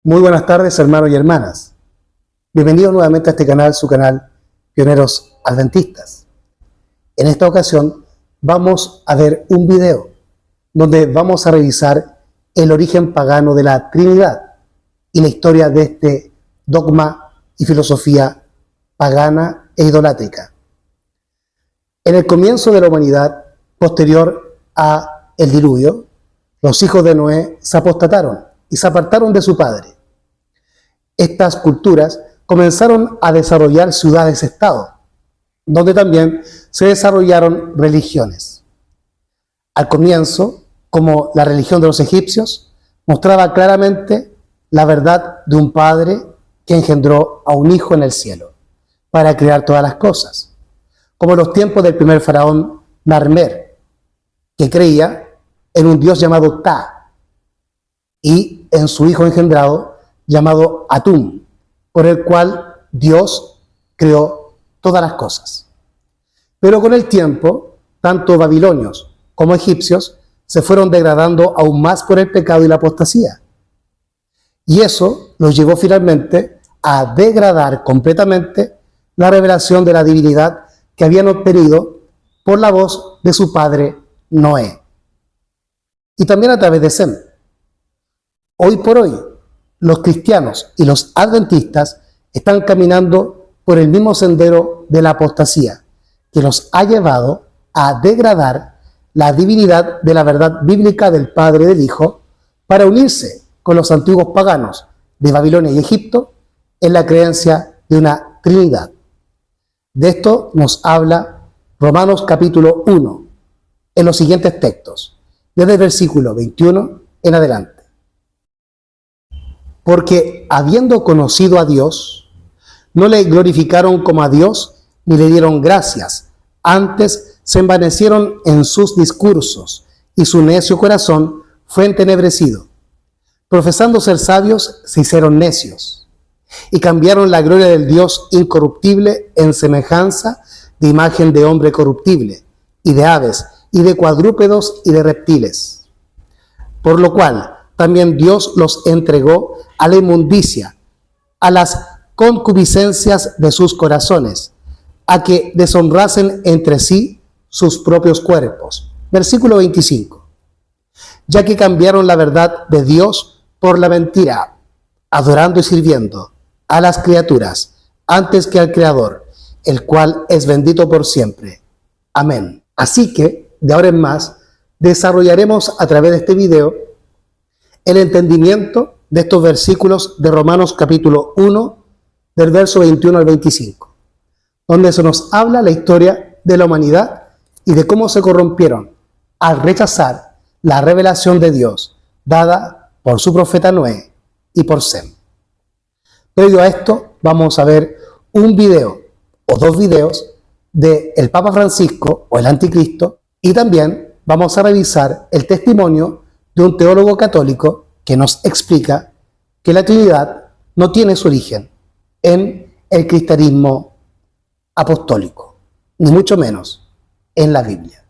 Muy buenas tardes, hermanos y hermanas. Bienvenidos nuevamente a este canal, su canal Pioneros Adventistas. En esta ocasión vamos a ver un video donde vamos a revisar el origen pagano de la Trinidad y la historia de este dogma y filosofía pagana e idolátrica. En el comienzo de la humanidad, posterior a el diluvio, los hijos de Noé se apostataron y se apartaron de su padre. Estas culturas comenzaron a desarrollar ciudades-estado, donde también se desarrollaron religiones. Al comienzo, como la religión de los egipcios, mostraba claramente la verdad de un padre que engendró a un hijo en el cielo para crear todas las cosas, como los tiempos del primer faraón Narmer, que creía en un dios llamado Ptah y en su hijo engendrado llamado Atum, por el cual Dios creó todas las cosas. Pero con el tiempo, tanto babilonios como egipcios se fueron degradando aún más por el pecado y la apostasía. Y eso los llevó finalmente a degradar completamente la revelación de la divinidad que habían obtenido por la voz de su padre Noé. Y también a través de Sem. Hoy por hoy, los cristianos y los adventistas están caminando por el mismo sendero de la apostasía, que los ha llevado a degradar la divinidad de la verdad bíblica del Padre y del Hijo para unirse con los antiguos paganos de Babilonia y Egipto en la creencia de una Trinidad. De esto nos habla Romanos capítulo 1 en los siguientes textos, desde el versículo 21 en adelante. Porque habiendo conocido a Dios, no le glorificaron como a Dios ni le dieron gracias, antes se envanecieron en sus discursos y su necio corazón fue entenebrecido. Profesando ser sabios, se hicieron necios y cambiaron la gloria del Dios incorruptible en semejanza de imagen de hombre corruptible y de aves y de cuadrúpedos y de reptiles. Por lo cual también Dios los entregó a la inmundicia, a las concupiscencias de sus corazones, a que deshonrasen entre sí sus propios cuerpos. Versículo 25. Ya que cambiaron la verdad de Dios por la mentira, adorando y sirviendo a las criaturas antes que al Creador, el cual es bendito por siempre. Amén. Así que, de ahora en más, desarrollaremos a través de este video el entendimiento de estos versículos de Romanos capítulo 1, del verso 21 al 25, donde se nos habla la historia de la humanidad y de cómo se corrompieron al rechazar la revelación de Dios dada por su profeta Noé y por Sem. Debido a esto, vamos a ver un video o dos videos del Papa Francisco o el Anticristo, y también vamos a revisar el testimonio de un teólogo católico que nos explica que la Trinidad no tiene su origen en el cristianismo apostólico, ni mucho menos en la Biblia.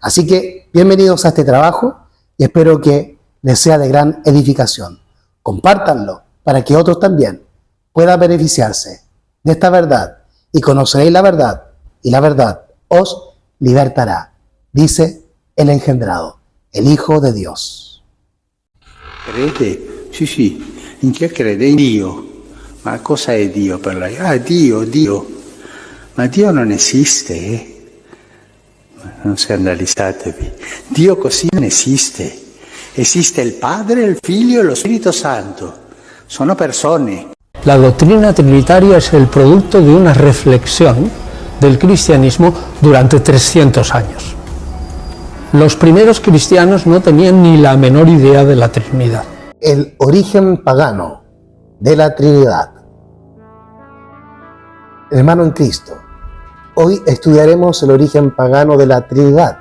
Así que bienvenidos a este trabajo y espero que les sea de gran edificación. Compártanlo para que otros también puedan beneficiarse de esta verdad y conoceréis la verdad y la verdad os libertará, dice el engendrado, el Hijo de Dios. Crede? Sì, in chi crede? In Dio. Ma cosa è Dio per lei? Ah, Dio. Ma Dio non esiste, Non scandalizzatevi. Dio così non esiste. Esiste il Padre, il Figlio e lo Spirito Santo. Sono persone. La doctrina trinitaria es el producto de una reflexión del cristianismo durante 300 años. Los primeros cristianos no tenían ni la menor idea de la Trinidad. El origen pagano de la Trinidad. Hermano en Cristo, hoy estudiaremos el origen pagano de la Trinidad,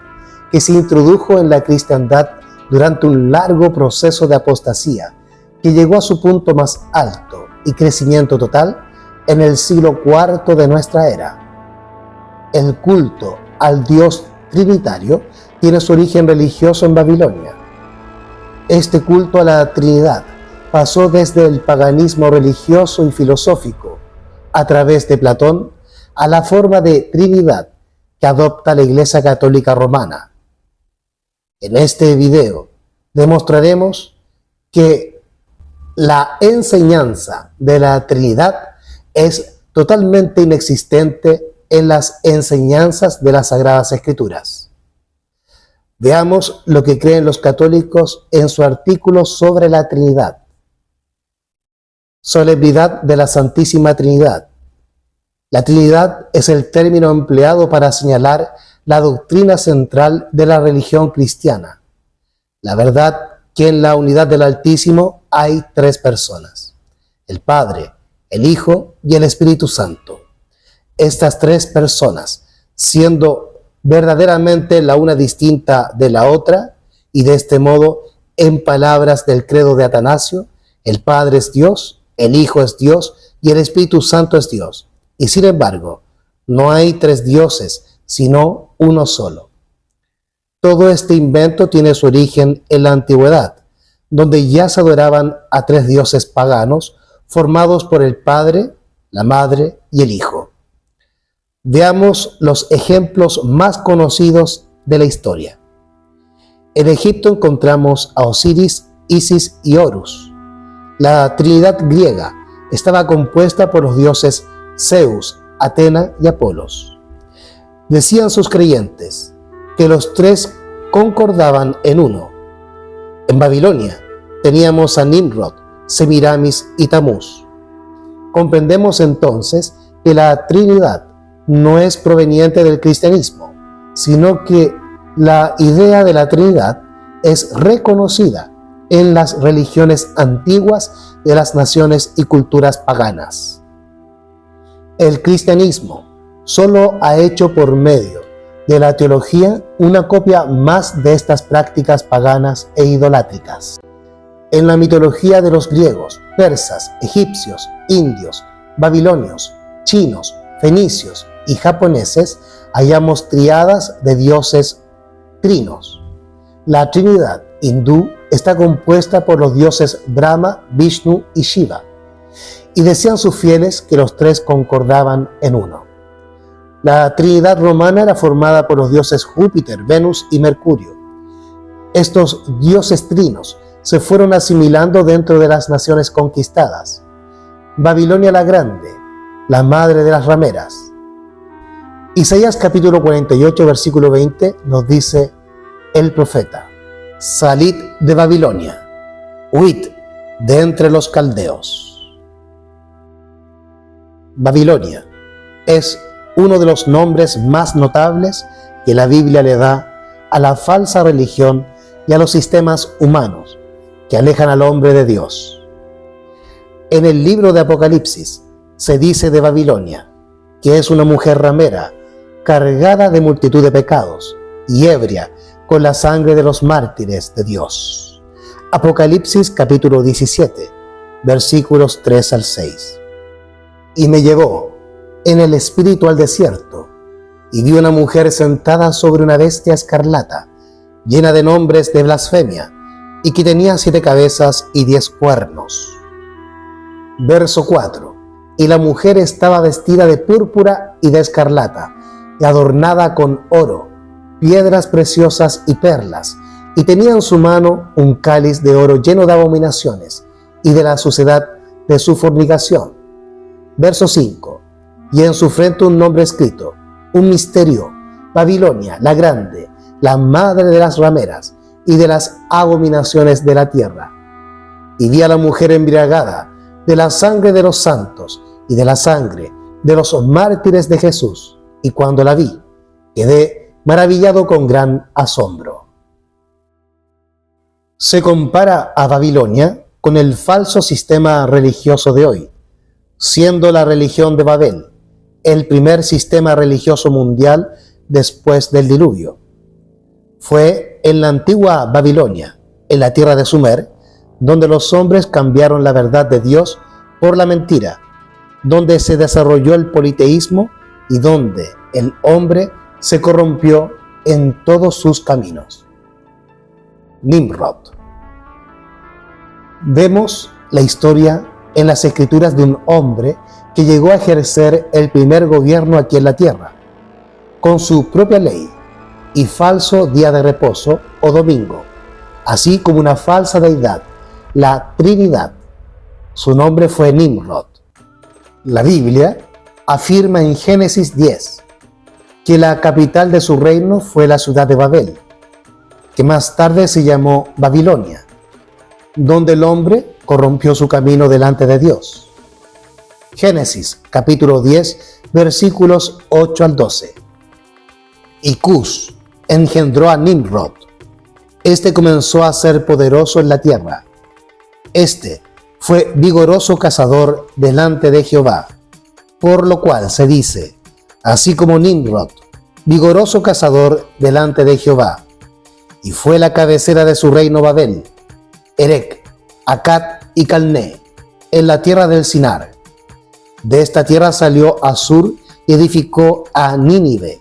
que se introdujo en la cristiandad durante un largo proceso de apostasía, que llegó a su punto más alto y crecimiento total en el siglo IV de nuestra era. El culto al Dios trinitario tiene su origen religioso en Babilonia. Este culto a la Trinidad pasó desde el paganismo religioso y filosófico, a través de Platón, a la forma de Trinidad que adopta la Iglesia Católica Romana. En este video demostraremos que la enseñanza de la Trinidad es totalmente inexistente en las enseñanzas de las Sagradas Escrituras. Veamos lo que creen los católicos en su artículo sobre la Trinidad. Solemnidad de la Santísima Trinidad. La Trinidad es el término empleado para señalar la doctrina central de la religión cristiana. La verdad que en la unidad del Altísimo hay tres personas: el Padre, el Hijo y el Espíritu Santo. Estas tres personas, siendo verdaderamente la una distinta de la otra, y de este modo, en palabras del credo de Atanasio, el Padre es Dios, el Hijo es Dios y el Espíritu Santo es Dios. Y sin embargo, no hay tres dioses, sino uno solo. Todo este invento tiene su origen en la antigüedad, donde ya se adoraban a tres dioses paganos formados por el Padre, la Madre y el Hijo. Veamos los ejemplos más conocidos de la historia. En Egipto encontramos a Osiris, Isis y Horus. La Trinidad griega estaba compuesta por los dioses Zeus, Atena y Apolos. Decían sus creyentes que los tres concordaban en uno. En Babilonia teníamos a Nimrod, Semiramis y Tamuz. Comprendemos entonces que la Trinidad no es proveniente del cristianismo, sino que la idea de la Trinidad es reconocida en las religiones antiguas de las naciones y culturas paganas. El cristianismo solo ha hecho por medio de la teología una copia más de estas prácticas paganas e idolátricas. En la mitología de los griegos, persas, egipcios, indios, babilonios, chinos, fenicios y japoneses hallamos tríadas de dioses trinos. La Trinidad hindú está compuesta por los dioses Brahma, Vishnu y Shiva, y decían sus fieles que los tres concordaban en uno. La Trinidad romana era formada por los dioses Júpiter, Venus y Mercurio. Estos dioses trinos se fueron asimilando dentro de las naciones conquistadas. Babilonia la Grande, la madre de las rameras. Isaías capítulo 48, versículo 20 nos dice el profeta: salid de Babilonia, huid de entre los caldeos. Babilonia es uno de los nombres más notables que la Biblia le da a la falsa religión y a los sistemas humanos que alejan al hombre de Dios. En el libro de Apocalipsis se dice de Babilonia que es una mujer ramera, cargada de multitud de pecados y ebria con la sangre de los mártires de Dios. Apocalipsis capítulo 17, versículos 3 al 6. Y me llevó en el espíritu al desierto, y vi una mujer sentada sobre una bestia escarlata, llena de nombres de blasfemia, y que tenía 7 cabezas y 10 cuernos. Verso 4. Y la mujer estaba vestida de púrpura y de escarlata, y adornada con oro, piedras preciosas y perlas, y tenía en su mano un cáliz de oro lleno de abominaciones y de la suciedad de su fornicación. Verso 5. Y en su frente un nombre escrito, un misterio: Babilonia la Grande, la madre de las rameras y de las abominaciones de la tierra. Y vi a la mujer embriagada de la sangre de los santos y de la sangre de los mártires de Jesús, y cuando la vi, quedé maravillado con gran asombro. Se compara a Babilonia con el falso sistema religioso de hoy, siendo la religión de Babel el primer sistema religioso mundial después del diluvio. Fue en la antigua Babilonia, en la tierra de Sumer, donde los hombres cambiaron la verdad de Dios por la mentira, donde se desarrolló el politeísmo y donde el hombre se corrompió en todos sus caminos. Nimrod. Vemos la historia en las escrituras de un hombre que llegó a ejercer el primer gobierno aquí en la tierra, con su propia ley y falso día de reposo o domingo, así como una falsa deidad, la Trinidad. Su nombre fue Nimrod. La Biblia afirma en Génesis 10 que la capital de su reino fue la ciudad de Babel, que más tarde se llamó Babilonia, donde el hombre corrompió su camino delante de Dios. Génesis capítulo 10 versículos 8 al 12. Y Cus engendró a Nimrod. Este comenzó a ser poderoso en la tierra. Este fue vigoroso cazador delante de Jehová, por lo cual se dice, así como Nimrod, vigoroso cazador delante de Jehová. Y fue la cabecera de su reino Babel, Erec, Accad y Calné, en la tierra del Sinar. De esta tierra salió Asur y edificó a Nínive,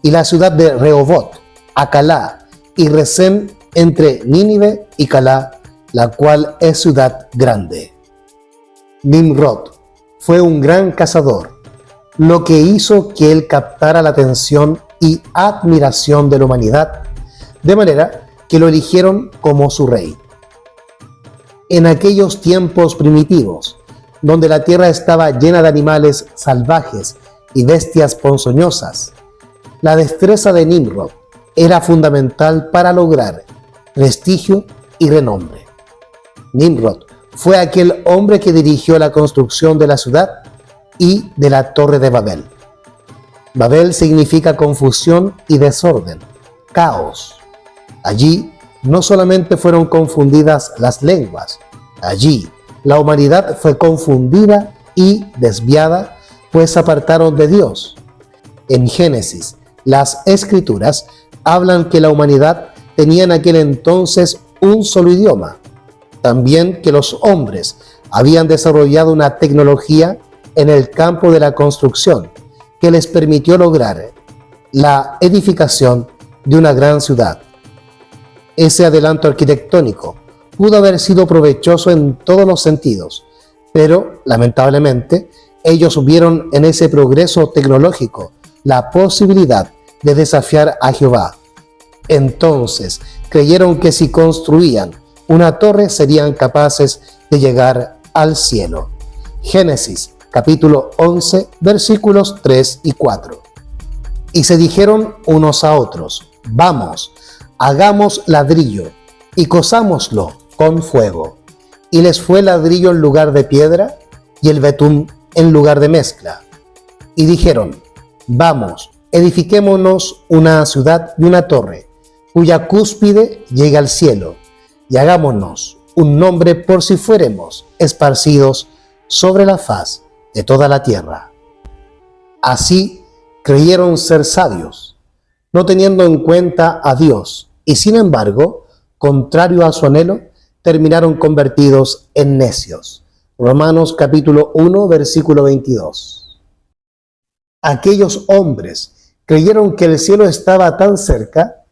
y la ciudad de Rehoboth, a Calá, y Resén entre Nínive y Calá, la cual es ciudad grande. Nimrod fue un gran cazador, lo que hizo que él captara la atención y admiración de la humanidad, de manera que lo eligieron como su rey. En aquellos tiempos primitivos, donde la tierra estaba llena de animales salvajes y bestias ponzoñosas, la destreza de Nimrod era fundamental para lograr prestigio y renombre. Nimrod fue aquel hombre que dirigió la construcción de la ciudad y de la torre de Babel. Babel significa confusión y desorden, caos. Allí no solamente fueron confundidas las lenguas, allí la humanidad fue confundida y desviada, pues se apartaron de Dios. En Génesis, las Escrituras hablan que la humanidad tenía en aquel entonces un solo idioma. También que los hombres habían desarrollado una tecnología en el campo de la construcción que les permitió lograr la edificación de una gran ciudad. Ese adelanto arquitectónico pudo haber sido provechoso en todos los sentidos, pero lamentablemente ellos vieron en ese progreso tecnológico la posibilidad de desafiar a Jehová. Entonces creyeron que si construían una torre serían capaces de llegar al cielo. Génesis capítulo 11 versículos 3 y 4. Y se dijeron unos a otros, vamos, hagamos ladrillo y cozámoslo con fuego. Y les fue ladrillo en lugar de piedra y el betún en lugar de mezcla. Y dijeron, vamos, edifiquémonos una ciudad y una torre, cuya cúspide llegue al cielo, y hagámonos un nombre por si fuéremos esparcidos sobre la faz de toda la tierra. Así creyeron ser sabios, no teniendo en cuenta a Dios, y sin embargo, contrario a su anhelo, terminaron convertidos en necios. Romanos capítulo 1, versículo 22. Aquellos hombres creyeron que el cielo estaba tan cerca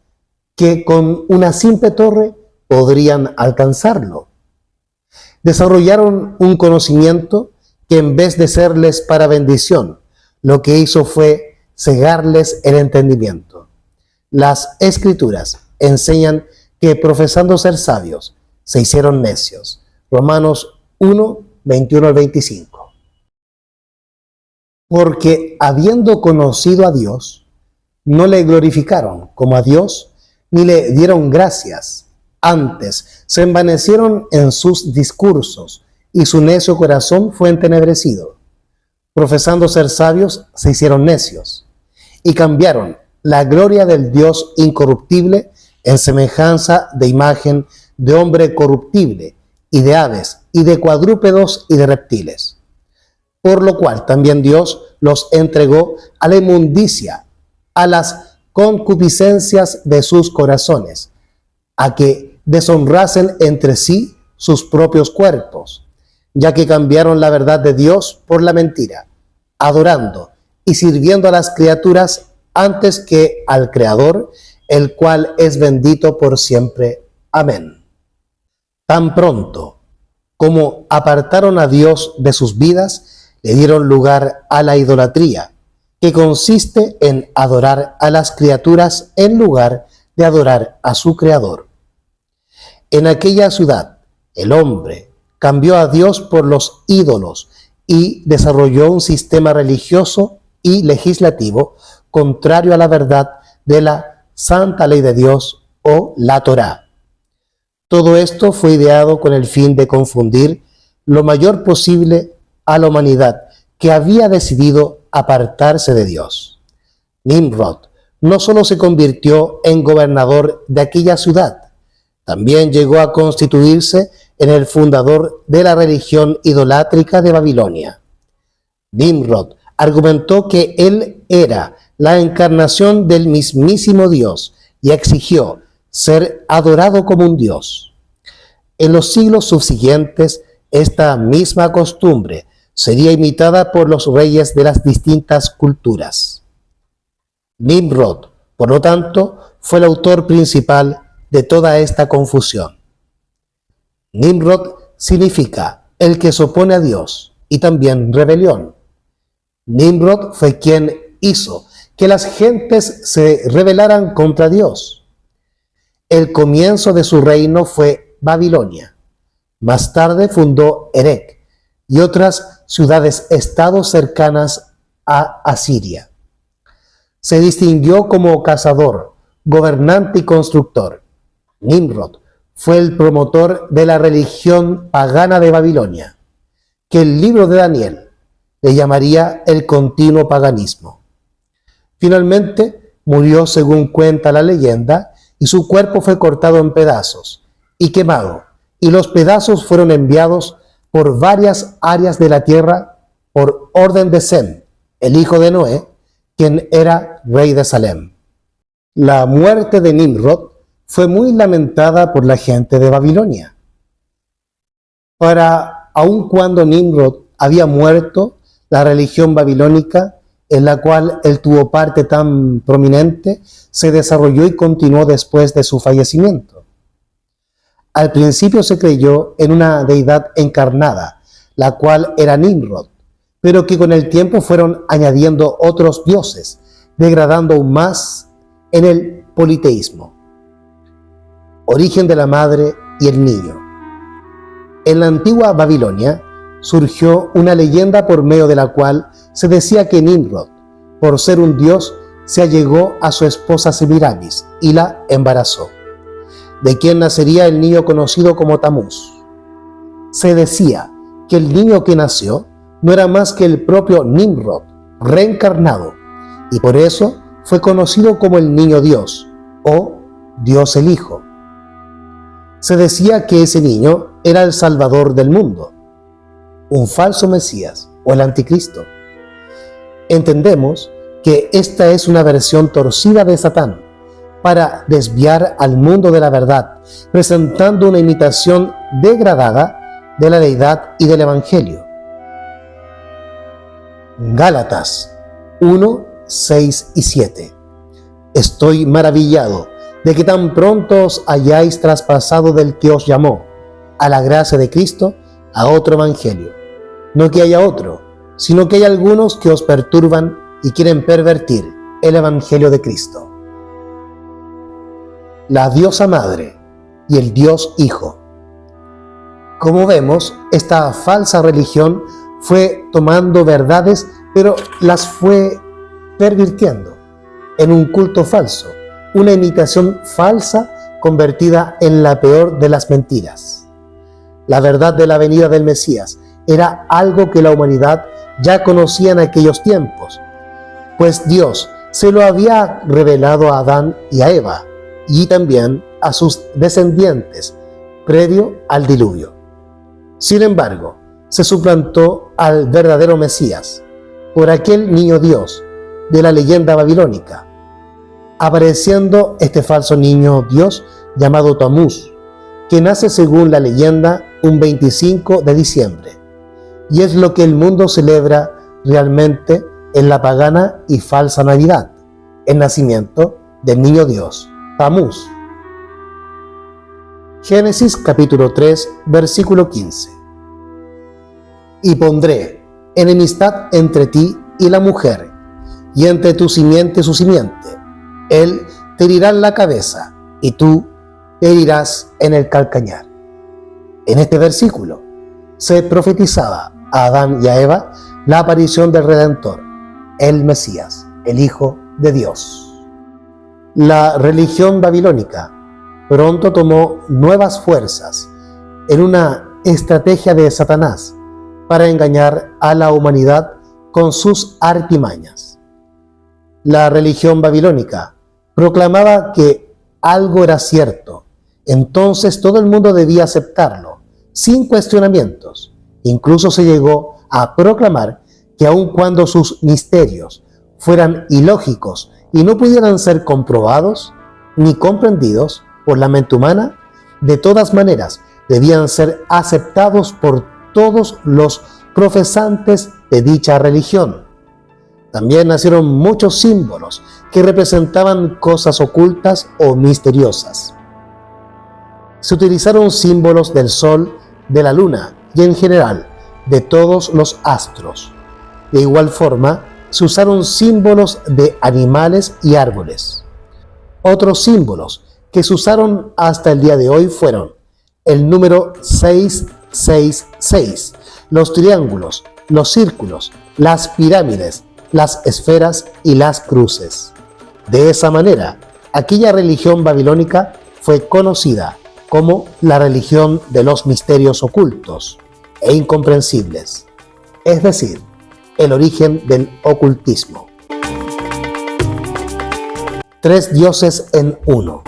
que con una simple torre podrían alcanzarlo. Desarrollaron un conocimiento que en vez de serles para bendición, lo que hizo fue cegarles el entendimiento. Las Escrituras enseñan que profesando ser sabios, se hicieron necios. Romanos 1, 21 al 25. Porque habiendo conocido a Dios, no le glorificaron como a Dios, ni le dieron gracias. Antes se envanecieron en sus discursos, y su necio corazón fue entenebrecido. Profesando ser sabios, se hicieron necios, y cambiaron la gloria del Dios incorruptible en semejanza de imagen de hombre corruptible, y de aves, y de cuadrúpedos, y de reptiles. Por lo cual también Dios los entregó a la inmundicia, a las concupiscencias de sus corazones, a que deshonrasen entre sí sus propios cuerpos, ya que cambiaron la verdad de Dios por la mentira, adorando y sirviendo a las criaturas antes que al Creador, el cual es bendito por siempre. Amén. Tan pronto Como apartaron a Dios de sus vidas, le dieron lugar a la idolatría, que consiste en adorar a las criaturas en lugar de adorar a su Creador. En aquella ciudad, el hombre cambió a Dios por los ídolos y desarrolló un sistema religioso y legislativo contrario a la verdad de la santa ley de Dios o la Torá. Todo esto fue ideado con el fin de confundir lo mayor posible a la humanidad que había decidido apartarse de Dios. Nimrod no solo se convirtió en gobernador de aquella ciudad, también llegó a constituirse en el fundador de la religión idolátrica de Babilonia. Nimrod argumentó que él era la encarnación del mismísimo Dios y exigió ser adorado como un Dios. En los siglos subsiguientes, esta misma costumbre sería imitada por los reyes de las distintas culturas. Nimrod, por lo tanto, fue el autor principal de toda esta confusión. Nimrod significa el que se opone a Dios y también rebelión. Nimrod fue quien hizo que las gentes se rebelaran contra Dios. El comienzo de su reino fue Babilonia. Más tarde fundó Erech y otras ciudades-estados cercanas a Asiria. Se distinguió como cazador, gobernante y constructor. Nimrod fue el promotor de la religión pagana de Babilonia, que el libro de Daniel le llamaría el continuo paganismo. Finalmente murió según cuenta la leyenda y su cuerpo fue cortado en pedazos y quemado, y los pedazos fueron enviados por varias áreas de la tierra por orden de Sem, el hijo de Noé, quien era rey de Salem. La muerte de Nimrod fue muy lamentada por la gente de Babilonia. Aun cuando Nimrod había muerto, la religión babilónica, en la cual él tuvo parte tan prominente, se desarrolló y continuó después de su fallecimiento. Al principio se creyó en una deidad encarnada, la cual era Nimrod, pero que con el tiempo fueron añadiendo otros dioses, degradando aún más en el politeísmo. Origen de la madre y el niño. En la antigua Babilonia surgió una leyenda por medio de la cual se decía que Nimrod, por ser un dios, se allegó a su esposa Semiramis y la embarazó, de quien nacería el niño conocido como Tamuz. Se decía que el niño que nació no era más que el propio Nimrod, reencarnado, y por eso fue conocido como el niño Dios, o Dios el Hijo. Se decía que ese niño era el Salvador del mundo, un falso Mesías o el Anticristo. Entendemos que esta es una versión torcida de Satán para desviar al mundo de la verdad, presentando una imitación degradada de la deidad y del Evangelio. Gálatas 1, 6 y 7. Estoy maravillado de que tan pronto os hayáis traspasado del que os llamó a la gracia de Cristo a otro evangelio. No que haya otro, sino que hay algunos que os perturban y quieren pervertir el evangelio de Cristo. La diosa madre y el Dios Hijo. Como vemos, esta falsa religión fue tomando verdades, pero las fue pervirtiendo en un culto falso, una imitación falsa convertida en la peor de las mentiras. La verdad de la venida del Mesías era algo que la humanidad ya conocía en aquellos tiempos, pues Dios se lo había revelado a Adán y a Eva, y también a sus descendientes, previo al diluvio. Sin embargo, se suplantó al verdadero Mesías por aquel niño Dios de la leyenda babilónica, apareciendo este falso niño Dios llamado Tamuz, que nace según la leyenda un 25 de diciembre, y es lo que el mundo celebra realmente en la pagana y falsa Navidad, el nacimiento del niño Dios, Tamuz. Génesis capítulo 3, versículo 15. y pondré enemistad entre ti y la mujer, y entre tu simiente y su simiente. Él te herirá en la cabeza, y tú te herirás en el calcañar. En este versículo se profetizaba a Adán y a Eva la aparición del Redentor, el Mesías, el Hijo de Dios. La religión babilónica pronto tomó nuevas fuerzas en una estrategia de Satanás para engañar a la humanidad con sus artimañas. La religión babilónica proclamaba que algo era cierto, entonces todo el mundo debía aceptarlo, sin cuestionamientos. Incluso se llegó a proclamar que aun cuando sus misterios fueran ilógicos y no pudieran ser comprobados ni comprendidos por la mente humana, de todas maneras debían ser aceptados por todos los profesantes de dicha religión. También nacieron muchos símbolos que representaban cosas ocultas o misteriosas. Se utilizaron símbolos del sol, de la luna y en general de todos los astros. De igual forma, se usaron símbolos de animales y árboles. Otros símbolos que se usaron hasta el día de hoy fueron el número 666, los triángulos, los círculos, las pirámides, las esferas y las cruces. De esa manera, aquella religión babilónica fue conocida como la religión de los misterios ocultos e incomprensibles, es decir, el origen del ocultismo. 3 dioses en uno.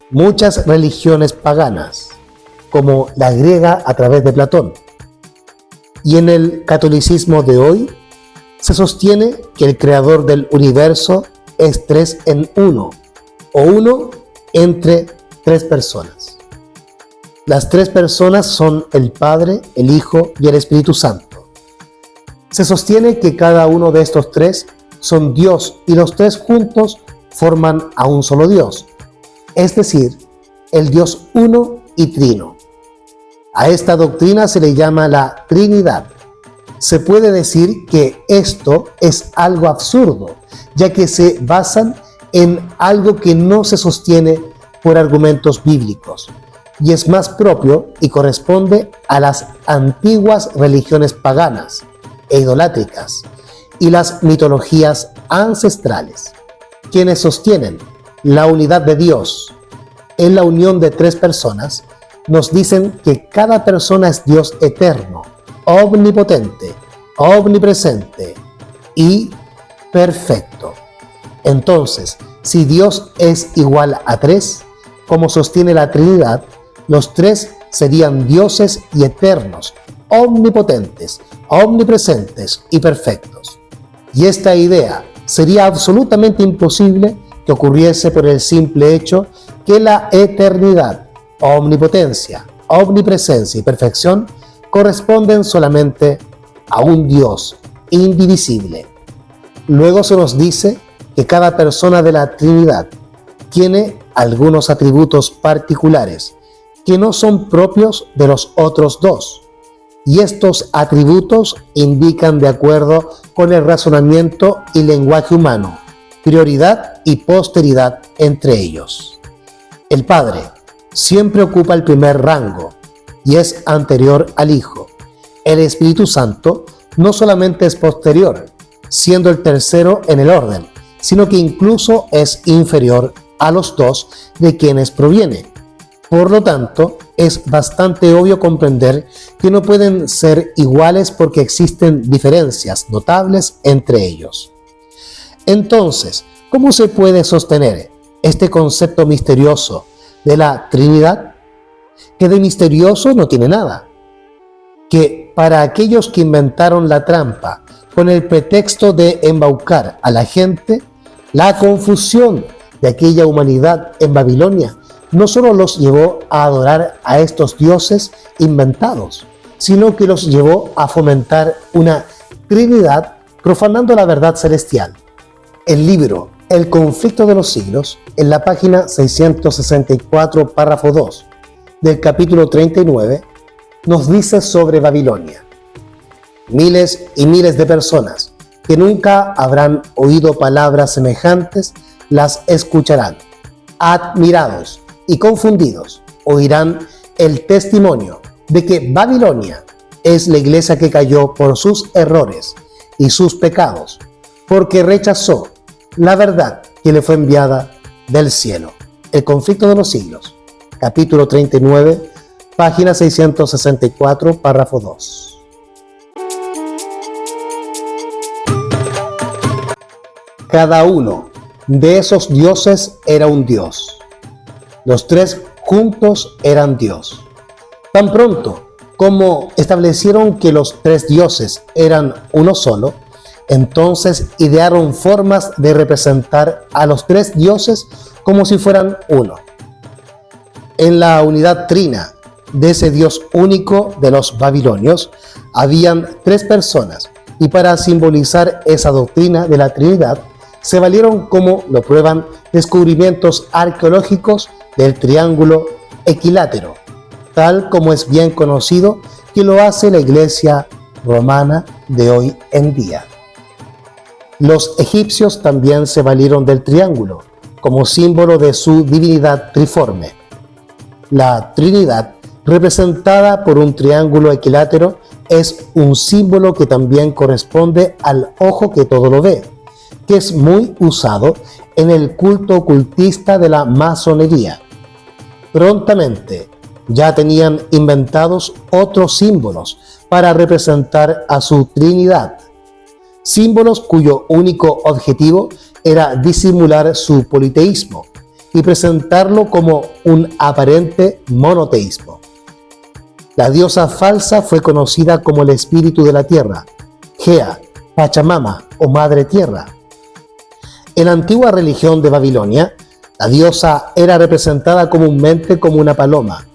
Muchas religiones paganas, como la griega a través de Platón, y en el catolicismo de hoy, se sostiene que el creador del universo es 3 en 1, o uno entre 3 personas. Las 3 personas son el Padre, el Hijo y el Espíritu Santo. Se sostiene que cada uno de estos 3 son Dios y los 3 juntos forman a un solo Dios, es decir, el Dios uno y trino. A esta doctrina se le llama la Trinidad. Se puede decir que esto es algo absurdo, ya que se basan en algo que no se sostiene por argumentos bíblicos, y es más propio y corresponde a las antiguas religiones paganas e idolátricas y las mitologías ancestrales, quienes sostienen la unidad de Dios en la unión de 3 personas. Nos dicen que cada persona es Dios eterno, omnipotente, omnipresente y perfecto. Entonces, si Dios es igual a 3, como sostiene la Trinidad, los 3 serían dioses y eternos, omnipotentes, omnipresentes y perfectos. Y esta idea sería absolutamente imposible que ocurriese por el simple hecho que la eternidad, omnipotencia, omnipresencia y perfección corresponden solamente a un Dios indivisible. Luego se nos dice que cada persona de la Trinidad tiene algunos atributos particulares que no son propios de los otros 2, y estos atributos indican, de acuerdo con el razonamiento y lenguaje humano, prioridad y posteridad entre ellos. El Padre siempre ocupa el primer rango y es anterior al Hijo. El Espíritu Santo no solamente es posterior, siendo el tercero en el orden, sino que incluso es inferior a los 2 de quienes proviene. Por lo tanto, es bastante obvio comprender que no pueden ser iguales porque existen diferencias notables entre ellos. Entonces, ¿cómo se puede sostener este concepto misterioso de la Trinidad? Que de misterioso no tiene nada. Que para aquellos que inventaron la trampa con el pretexto de embaucar a la gente, la confusión de aquella humanidad en Babilonia no solo los llevó a adorar a estos dioses inventados, sino que los llevó a fomentar una Trinidad profanando la verdad celestial. El libro El conflicto de los siglos, en la página 664, párrafo 2, del capítulo 39, nos dice sobre Babilonia: miles y miles de personas que nunca habrán oído palabras semejantes las escucharán. Admirados y confundidos oirán el testimonio de que Babilonia es la iglesia que cayó por sus errores y sus pecados, porque rechazó la verdad que le fue enviada del cielo. El conflicto de los siglos, capítulo 39, página 664, párrafo 2. Cada uno de esos dioses era un dios. Los tres juntos eran Dios. Tan pronto como establecieron que los tres dioses eran uno solo, entonces idearon formas de representar a los tres dioses como si fueran uno. En la unidad trina de ese Dios único de los babilonios, habían tres personas, y para simbolizar esa doctrina de la Trinidad, se valieron, como lo prueban descubrimientos arqueológicos, del triángulo equilátero, tal como es bien conocido que lo hace la iglesia romana de hoy en día. Los egipcios también se valieron del triángulo como símbolo de su divinidad triforme. La Trinidad, representada por un triángulo equilátero, es un símbolo que también corresponde al ojo que todo lo ve, que es muy usado en el culto ocultista de la masonería. Prontamente ya tenían inventados otros símbolos para representar a su Trinidad, símbolos cuyo único objetivo era disimular su politeísmo y presentarlo como un aparente monoteísmo. La diosa falsa fue conocida como el espíritu de la tierra, Gea, Pachamama o Madre Tierra. En la antigua religión de Babilonia, la diosa era representada comúnmente como una paloma.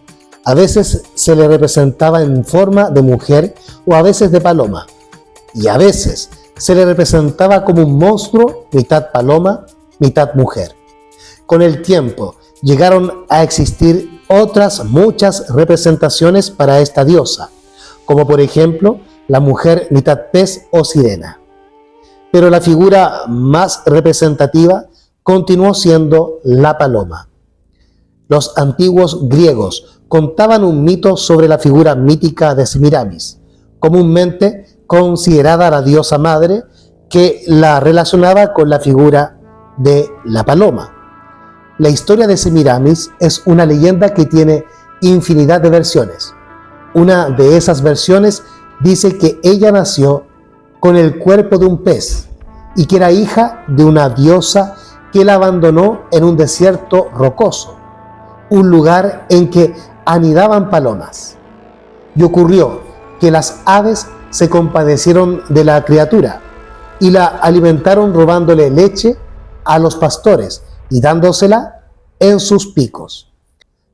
A veces se le representaba en forma de mujer o a veces de paloma, y a veces se le representaba como un monstruo, mitad paloma, mitad mujer. Con el tiempo llegaron a existir otras muchas representaciones para esta diosa, como por ejemplo la mujer mitad pez o sirena. Pero la figura más representativa continuó siendo la paloma. Los antiguos griegos contaban un mito sobre la figura mítica de Semiramis, comúnmente considerada la diosa madre, que la relacionaba con la figura de la paloma. La historia de Semiramis es una leyenda que tiene infinidad de versiones. Una de esas versiones dice que ella nació con el cuerpo de un pez y que era hija de una diosa que la abandonó en un desierto rocoso, un lugar en que anidaban palomas. Y ocurrió que las aves se compadecieron de la criatura y la alimentaron robándole leche a los pastores y dándosela en sus picos.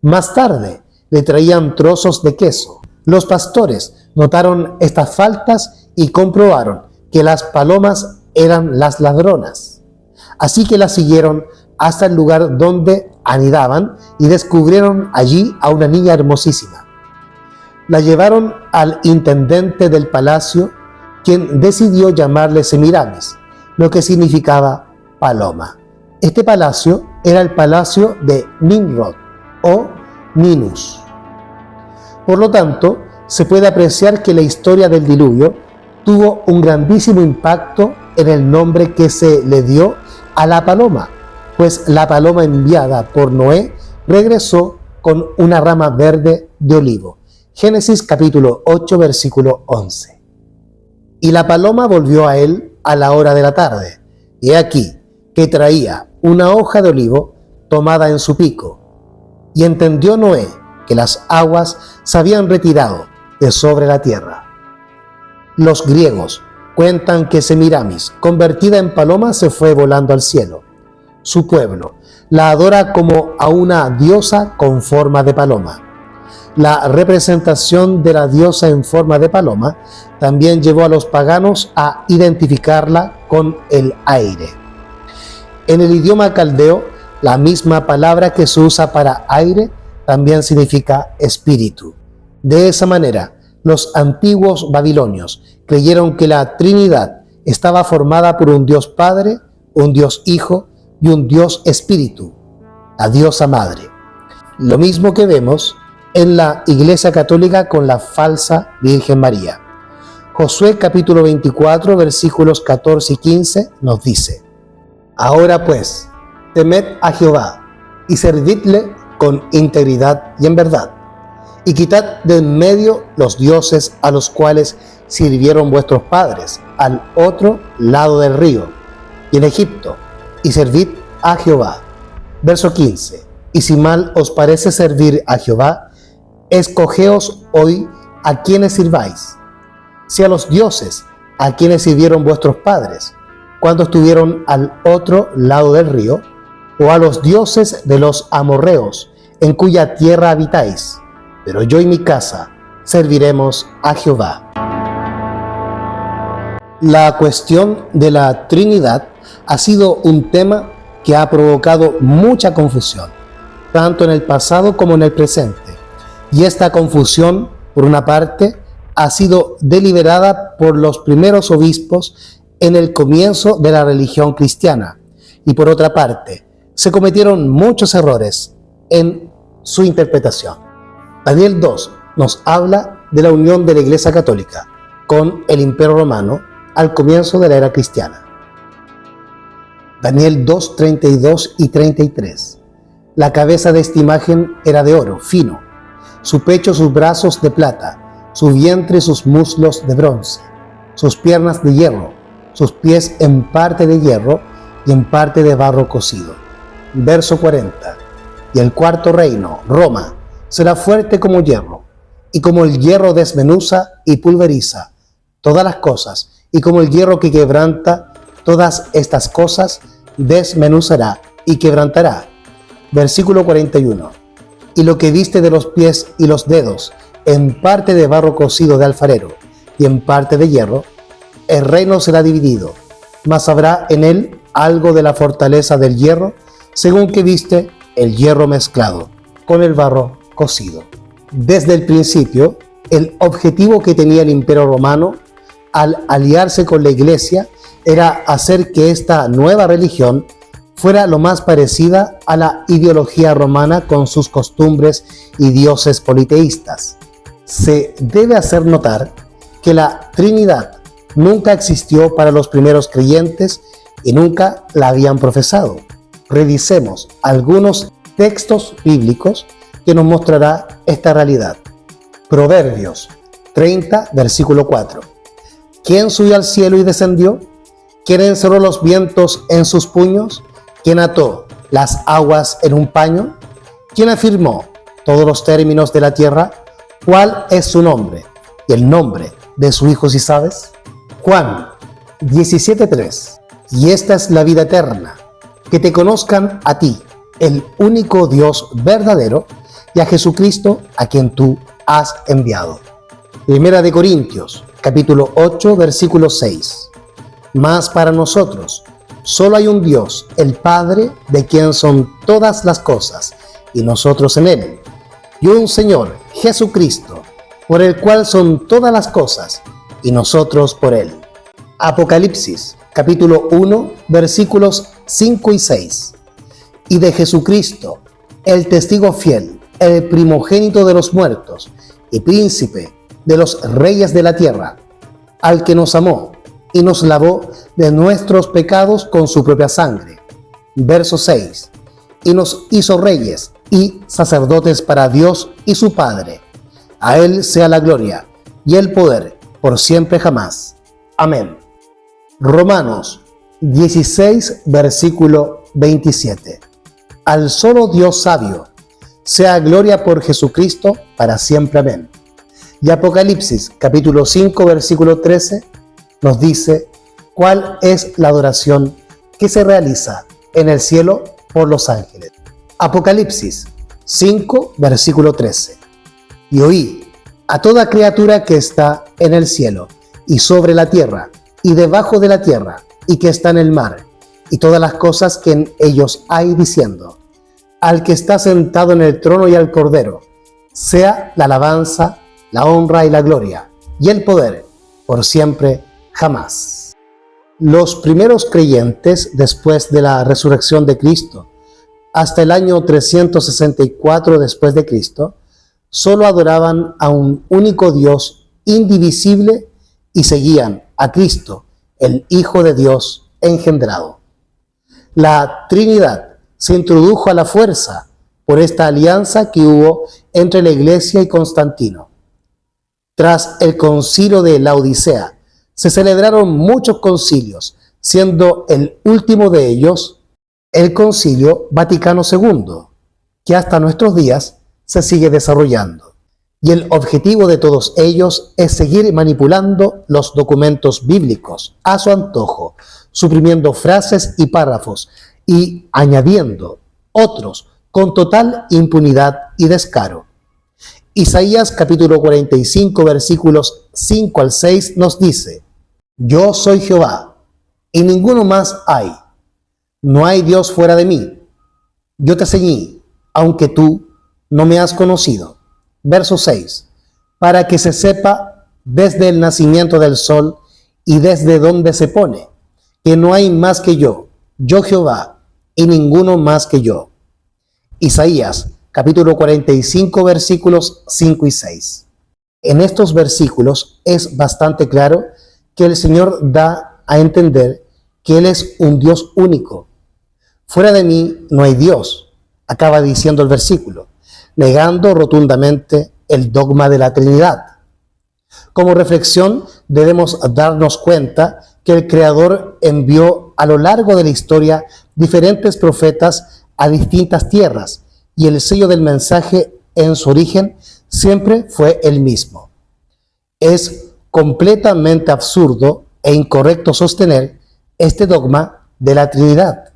Más tarde le traían trozos de queso. Los pastores notaron estas faltas y comprobaron que las palomas eran las ladronas. Así que las siguieron hasta el lugar donde anidaban y descubrieron allí a una niña hermosísima. La llevaron al intendente del palacio, quien decidió llamarle Semiramis, lo que significaba paloma. Este palacio era el palacio de Nimrod o Ninus. Por lo tanto, se puede apreciar que la historia del diluvio tuvo un grandísimo impacto en el nombre que se le dio a la paloma, pues la paloma enviada por Noé regresó con una rama verde de olivo. Génesis capítulo 8, versículo 11. Y la paloma volvió a él a la hora de la tarde, y he aquí que traía una hoja de olivo tomada en su pico. Y entendió Noé que las aguas se habían retirado de sobre la tierra. Los griegos cuentan que Semiramis, convertida en paloma, se fue volando al cielo. Su pueblo la adora como a una diosa con forma de paloma. La representación de la diosa en forma de paloma también llevó a los paganos a identificarla con el aire. En el idioma caldeo, la misma palabra que se usa para aire también significa espíritu. De esa manera, los antiguos babilonios creyeron que la Trinidad estaba formada por un Dios Padre, un Dios Hijo y un Dios Espíritu, la diosa Madre. Lo mismo que vemos en la Iglesia Católica con la falsa Virgen María. Josué capítulo 24 versículos 14 y 15 nos dice: Ahora pues, temed a Jehová y servidle con integridad y en verdad, y quitad de en medio los dioses a los cuales sirvieron vuestros padres al otro lado del río y en Egipto, y servid a Jehová. Verso 15: Y si mal os parece servir a Jehová, escogeos hoy a quienes sirváis, si a los dioses a quienes sirvieron vuestros padres cuando estuvieron al otro lado del río, o a los dioses de los amorreos en cuya tierra habitáis, pero yo y mi casa serviremos a Jehová. La cuestión de la Trinidad ha sido un tema que ha provocado mucha confusión, tanto en el pasado como en el presente. Y esta confusión, por una parte, ha sido deliberada por los primeros obispos en el comienzo de la religión cristiana, y por otra parte, se cometieron muchos errores en su interpretación. Daniel 2 nos habla de la unión de la Iglesia Católica con el Imperio Romano al comienzo de la era cristiana. Daniel 2, 32 y 33. La cabeza de esta imagen era de oro fino, su pecho, sus brazos de plata, su vientre y sus muslos de bronce, sus piernas de hierro, sus pies en parte de hierro y en parte de barro cocido. Verso 40. Y el cuarto reino, Roma, será fuerte como hierro, y como el hierro desmenuza y pulveriza todas las cosas, y como el hierro que quebranta todas estas cosas, desmenuzará y quebrantará. Versículo 41. Y lo que viste de los pies y los dedos, en parte de barro cocido de alfarero y en parte de hierro, el reino será dividido, mas habrá en él algo de la fortaleza del hierro, según que viste el hierro mezclado con el barro cocido. Desde el principio, el objetivo que tenía el Imperio Romano al aliarse con la Iglesia era hacer que esta nueva religión fuera lo más parecida a la ideología romana con sus costumbres y dioses politeístas. Se debe hacer notar que la Trinidad nunca existió para los primeros creyentes y nunca la habían profesado. Revisemos algunos textos bíblicos que nos mostrará esta realidad. Proverbios 30, versículo 4. ¿Quién subió al cielo y descendió? ¿Quién encerró los vientos en sus puños? ¿Quién ató las aguas en un paño? ¿Quién afirmó todos los términos de la tierra? ¿Cuál es su nombre y el nombre de su hijo, si sabes? Juan 17:3. Y esta es la vida eterna, que te conozcan a ti, el único Dios verdadero, y a Jesucristo, a quien tú has enviado. Primera de Corintios, capítulo 8, versículo 6. Mas para nosotros solo hay un Dios, el Padre, de quien son todas las cosas, y nosotros en Él, y un Señor, Jesucristo, por el cual son todas las cosas, y nosotros por Él. Apocalipsis, capítulo 1, versículos 5 y 6. Y de Jesucristo, el testigo fiel, el primogénito de los muertos, y príncipe de los reyes de la tierra, al que nos amó y nos lavó de nuestros pecados con su propia sangre. Verso 6. Y nos hizo reyes y sacerdotes para Dios y su Padre. A Él sea la gloria y el poder por siempre jamás. Amén. Romanos 16, versículo 27. Al solo Dios sabio, sea gloria por Jesucristo para siempre. Amén. Y Apocalipsis, capítulo 5, versículo 13, nos dice cuál es la adoración que se realiza en el cielo por los ángeles. Apocalipsis 5, versículo 13. Y oí a toda criatura que está en el cielo y sobre la tierra y debajo de la tierra y que está en el mar y todas las cosas que en ellos hay, diciendo: al que está sentado en el trono y al Cordero sea la alabanza la honra y la gloria, y el poder, por siempre, jamás. Los primeros creyentes, después de la resurrección de Cristo, hasta el año 364 después de Cristo, solo adoraban a un único Dios indivisible y seguían a Cristo, el Hijo de Dios engendrado. La Trinidad se introdujo a la fuerza por esta alianza que hubo entre la Iglesia y Constantino. Tras el concilio de Laodicea, se celebraron muchos concilios, siendo el último de ellos el Concilio Vaticano II, que hasta nuestros días se sigue desarrollando. Y el objetivo de todos ellos es seguir manipulando los documentos bíblicos a su antojo, suprimiendo frases y párrafos y añadiendo otros con total impunidad y descaro. Isaías capítulo 45 versículos 5 al 6 nos dice: Yo soy Jehová, y ninguno más hay. No hay Dios fuera de mí. Yo te ceñí, aunque tú no me has conocido. Verso 6. Para que se sepa desde el nacimiento del sol y desde donde se pone, que no hay más que yo Jehová, y ninguno más que yo. Isaías capítulo 45 versículos 5 y 6. En estos versículos es bastante claro que el Señor da a entender que Él es un Dios único. Fuera de mí no hay Dios, acaba diciendo el versículo, negando rotundamente el dogma de la Trinidad. Como reflexión, debemos darnos cuenta que el Creador envió a lo largo de la historia diferentes profetas a distintas tierras, y el sello del mensaje en su origen siempre fue el mismo. Es completamente absurdo e incorrecto sostener este dogma de la Trinidad.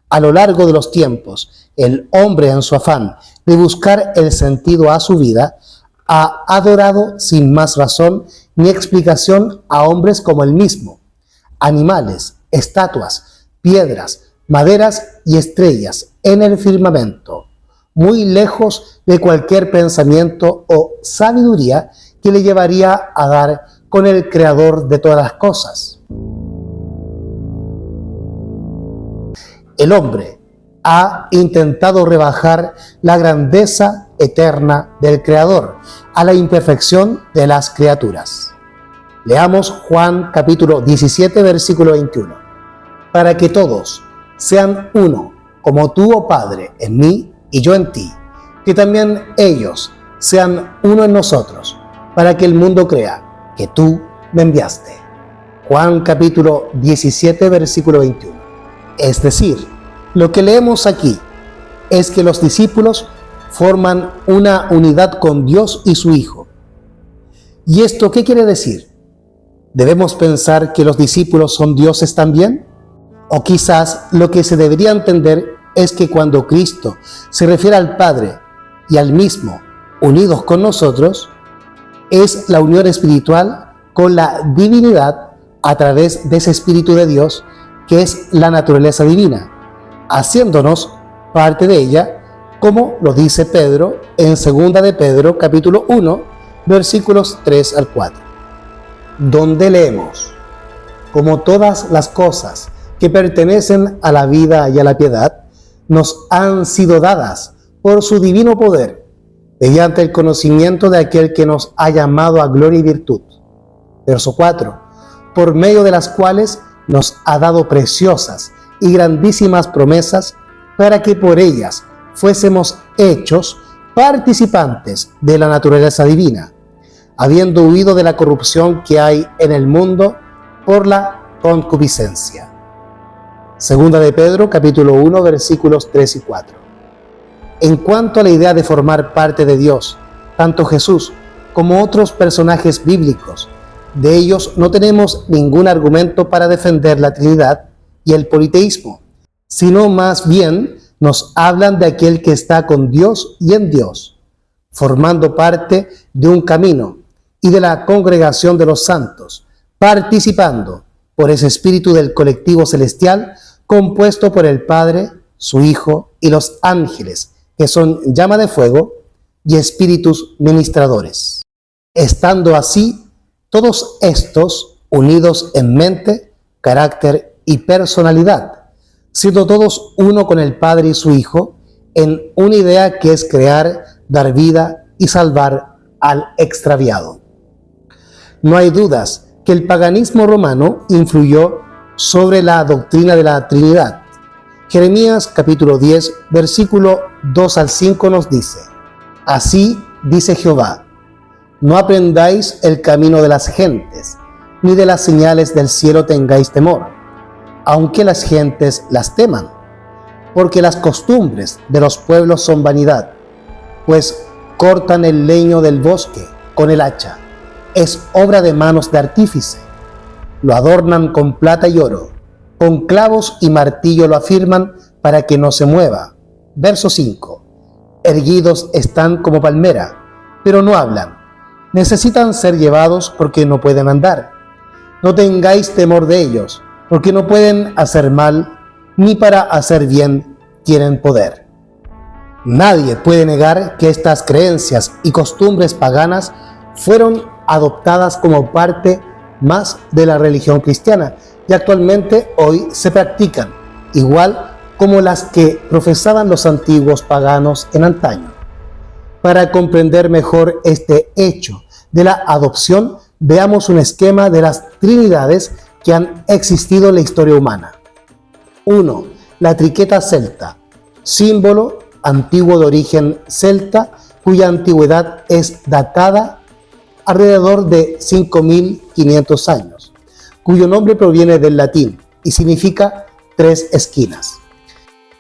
A lo largo de los tiempos, el hombre, en su afán de buscar el sentido a su vida, ha adorado sin más razón ni explicación a hombres como él mismo, animales, estatuas, piedras, maderas y estrellas en el firmamento, muy lejos de cualquier pensamiento o sabiduría que le llevaría a dar con el Creador de todas las cosas. El hombre ha intentado rebajar la grandeza eterna del Creador a la imperfección de las criaturas. Leamos Juan capítulo 17, versículo 21. Para que todos sean uno, como tú, oh Padre, en mí y yo en ti, que también ellos sean uno en nosotros, para que el mundo crea que tú me enviaste. Juan capítulo 17, versículo 21. Es decir, lo que leemos aquí es que los discípulos forman una unidad con Dios y su Hijo. ¿Y esto qué quiere decir? ¿Debemos pensar que los discípulos son dioses también? O quizás lo que se debería entender es que cuando Cristo se refiere al Padre y al mismo unidos con nosotros, es la unión espiritual con la divinidad a través de ese Espíritu de Dios que es la naturaleza divina, haciéndonos parte de ella, como lo dice Pedro en 2 de Pedro capítulo 1, versículos 3 al 4, donde leemos: como todas las cosas que pertenecen a la vida y a la piedad, nos han sido dadas por su divino poder, mediante el conocimiento de aquel que nos ha llamado a gloria y virtud. Verso 4, por medio de las cuales nos ha dado preciosas y grandísimas promesas, para que por ellas fuésemos hechos participantes de la naturaleza divina, habiendo huido de la corrupción que hay en el mundo por la concupiscencia. Segunda de Pedro, capítulo 1, versículos 3 y 4. En cuanto a la idea de formar parte de Dios, tanto Jesús como otros personajes bíblicos, de ellos no tenemos ningún argumento para defender la Trinidad y el politeísmo, sino más bien nos hablan de aquel que está con Dios y en Dios, formando parte de un camino y de la congregación de los santos, participando por ese espíritu del colectivo celestial compuesto por el Padre, su Hijo y los ángeles, que son llama de fuego y espíritus ministradores. estando así todos estos unidos en mente, carácter y personalidad, siendo todos uno con el Padre y su Hijo, en una idea que es crear, dar vida y salvar al extraviado. No hay dudas que el paganismo romano influyó sobre la doctrina de la Trinidad. Jeremías capítulo 10, versículo 2 al 5 nos dice: Así dice Jehová, no aprendáis el camino de las gentes, ni de las señales del cielo tengáis temor, aunque las gentes las teman, porque las costumbres de los pueblos son vanidad, pues cortan el leño del bosque con el hacha, es obra de manos de artífice, lo adornan con plata y oro, con clavos y martillo lo afirman para que no se mueva. Verso 5. Erguidos están como palmera, pero no hablan. Necesitan ser llevados porque no pueden andar. No tengáis temor de ellos, porque no pueden hacer mal, ni para hacer bien tienen poder. Nadie puede negar que estas creencias y costumbres paganas fueron adoptadas como parte más de la religión cristiana y actualmente hoy se practican, igual como las que profesaban los antiguos paganos en antaño. Para comprender mejor este hecho de la adopción, veamos un esquema de las trinidades que han existido en la historia humana. 1. La triqueta celta, símbolo antiguo de origen celta, cuya antigüedad es datada alrededor de 5.500 años, cuyo nombre proviene del latín y significa tres esquinas.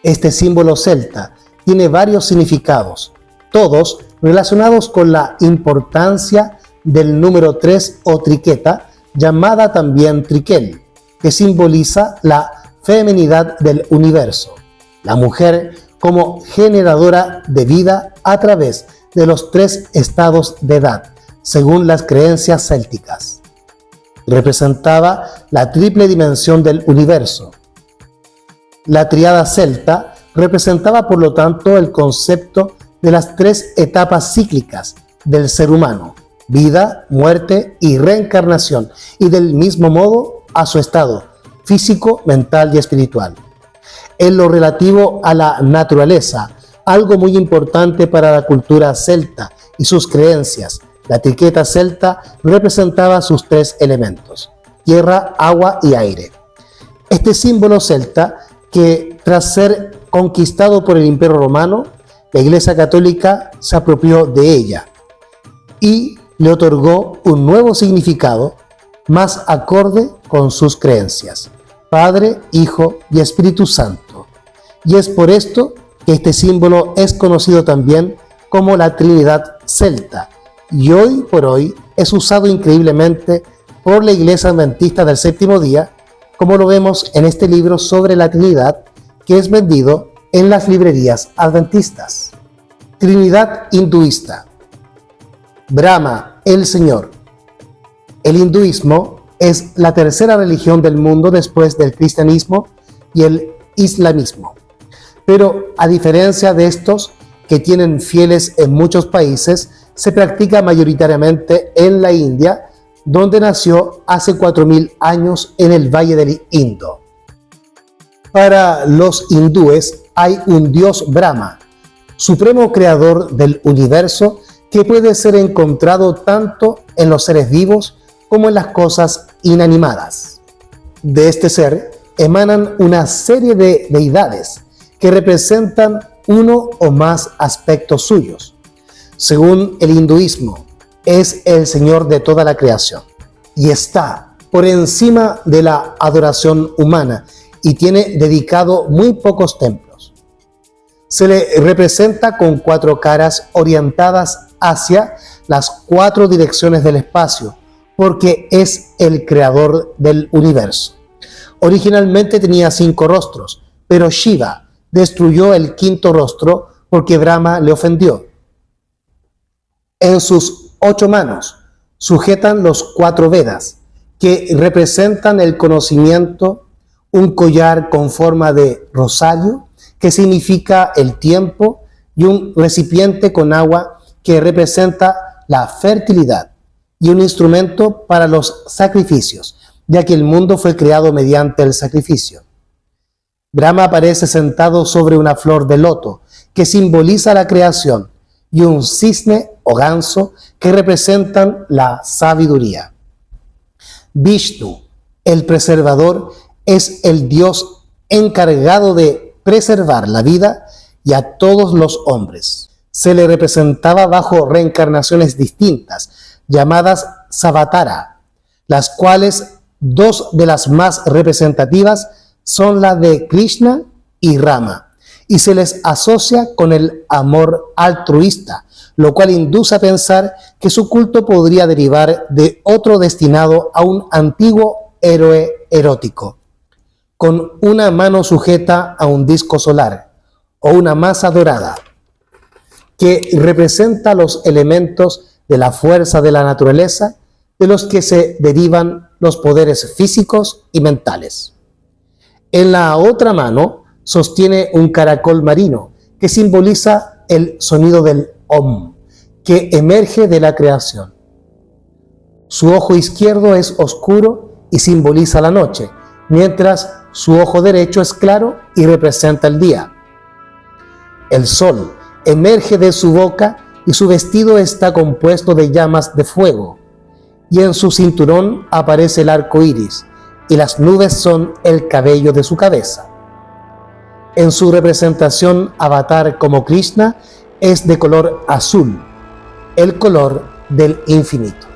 Este símbolo celta tiene varios significados, todos relacionados con la importancia del número 3 o triqueta, llamada también triquel, que simboliza la feminidad del universo, la mujer como generadora de vida a través de los tres estados de edad, según las creencias célticas. Representaba la triple dimensión del universo. La tríada celta representaba, por lo tanto, el concepto de las tres etapas cíclicas del ser humano: vida, muerte y reencarnación, y del mismo modo a su estado físico, mental y espiritual. En lo relativo a la naturaleza, algo muy importante para la cultura celta y sus creencias, la triqueta celta representaba sus tres elementos: tierra, agua y aire. Este símbolo celta, que tras ser conquistado por el Imperio Romano, la Iglesia Católica se apropió de ella y le otorgó un nuevo significado más acorde con sus creencias: Padre, Hijo y Espíritu Santo. Y es por esto que este símbolo es conocido también como la Trinidad celta, y hoy por hoy es usado increíblemente por la Iglesia Adventista del Séptimo Día, como lo vemos en este libro sobre la Trinidad, que es vendido en las librerías adventistas. Trinidad hinduista. Brahma, el Señor. El hinduismo es la tercera religión del mundo después del cristianismo y el islamismo. Pero a diferencia de estos, que tienen fieles en muchos países, se practica mayoritariamente en la India, donde nació hace 4.000 años en el Valle del Indo. Para los hindúes hay un dios Brahma, supremo creador del universo, que puede ser encontrado tanto en los seres vivos como en las cosas inanimadas. De este ser emanan una serie de deidades que representan uno o más aspectos suyos. Según el hinduismo, es el Señor de toda la creación y está por encima de la adoración humana y tiene dedicado muy pocos templos. Se le representa con 4 caras orientadas hacia las 4 direcciones del espacio, porque es el creador del universo. Originalmente tenía 5 rostros, pero Shiva destruyó el 5.º rostro porque Brahma le ofendió. En sus 8 manos sujetan los 4 Vedas, que representan el conocimiento, un collar con forma de rosario, que significa el tiempo, y un recipiente con agua, que representa la fertilidad. y un instrumento para los sacrificios, ya que el mundo fue creado mediante el sacrificio. Brahma aparece sentado sobre una flor de loto, que simboliza la creación, y un cisne o ganso, que representan la sabiduría. Vishnu, el preservador, es el Dios encargado de preservar la vida y a todos los hombres. Se le representaba bajo reencarnaciones distintas, llamadas Savatara, las cuales dos de las más representativas son la de Krishna y Rama, y se les asocia con el amor altruista, lo cual induce a pensar que su culto podría derivar de otro destinado a un antiguo héroe erótico, con una mano sujeta a un disco solar o una masa dorada, que representa los elementos de la fuerza de la naturaleza, de los que se derivan los poderes físicos y mentales. En la otra mano sostiene un caracol marino que simboliza el sonido del Om, que emerge de la creación. Su ojo izquierdo es oscuro y simboliza la noche, mientras su ojo derecho es claro y representa el día. El sol emerge de su boca y su vestido está compuesto de llamas de fuego, y en su cinturón aparece el arco iris, y las nubes son el cabello de su cabeza. En su representación avatar como Krishna es de color azul, el color del infinito.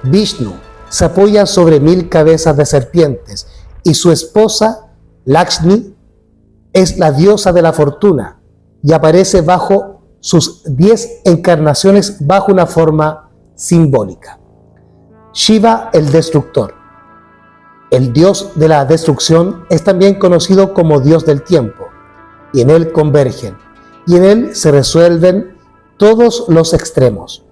Vishnu se apoya sobre 1000 cabezas de serpientes y su esposa, Lakshmi, es la diosa de la fortuna y aparece bajo sus 10 encarnaciones bajo una forma simbólica. Shiva, el destructor. El dios de la destrucción es también conocido como dios del tiempo, y en él convergen, y en él se resuelven todos los extremos.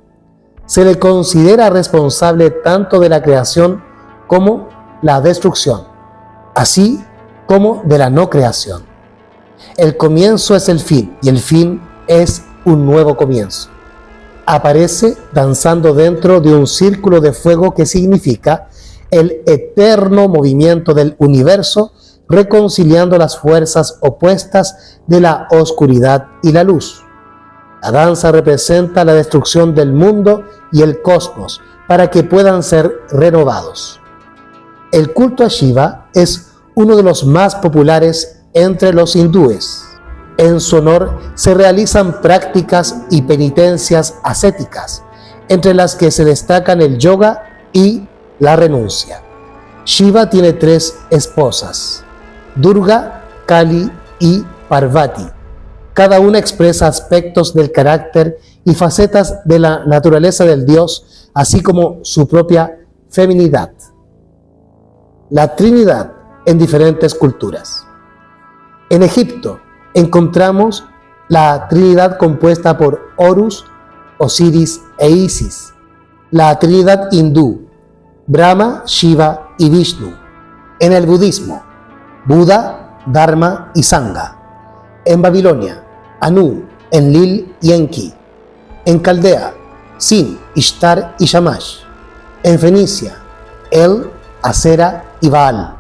Se le considera responsable tanto de la creación como la destrucción, así como de la no creación. El comienzo es el fin, y el fin es un nuevo comienzo. Aparece danzando dentro de un círculo de fuego que significa el eterno movimiento del universo, reconciliando las fuerzas opuestas de la oscuridad y la luz. La danza representa la destrucción del mundo y el cosmos para que puedan ser renovados. El culto a Shiva es uno de los más populares entre los hindúes. En su honor se realizan prácticas y penitencias ascéticas, entre las que se destacan el yoga y la renuncia. Shiva tiene 3 esposas, Durga, Kali y Parvati. Cada una expresa aspectos del carácter y facetas de la naturaleza del dios, así como su propia feminidad. La Trinidad en diferentes culturas. En Egipto encontramos la Trinidad compuesta por Horus, Osiris e Isis. La Trinidad hindú, Brahma, Shiva y Vishnu. En el budismo, Buda, Dharma y Sangha. En Babilonia, Anu, Enlil y Enki. En Caldea, Sin, Ishtar y Shamash. En Fenicia, El, Asera y Baal.